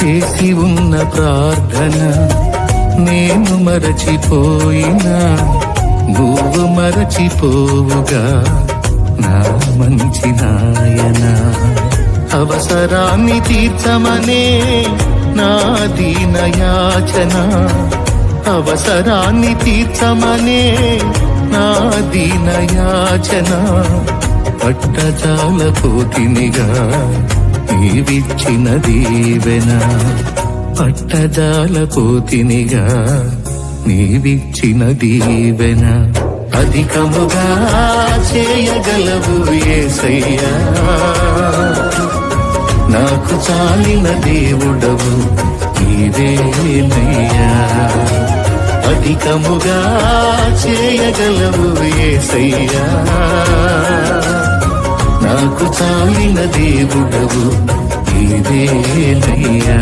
చేసి ఉన్న ప్రార్థన నేను మరచిపోయినా నువ్వు మరచిపోవుగా నా మంచి నాయనా. అవసరాన్ని తీర్చమనే నా దీనయాచన, అవసరాన్ని తీర్చమనే నా దీనయాచన. పట్టజాలపోతినిగా నీవిచ్చిన దీవెన, పట్టజాలపోతినిగా నీవిచ్చిన దీవెన. అధికముగా చేయగలవు యేసయ్యా, నాకు చాలిన దేవుడవు నీవేనయ్యా. అధికముగా చేయగలవు యేసయ్యా, నాకు చాలిన దేవుడవు నీవేనయ్యా.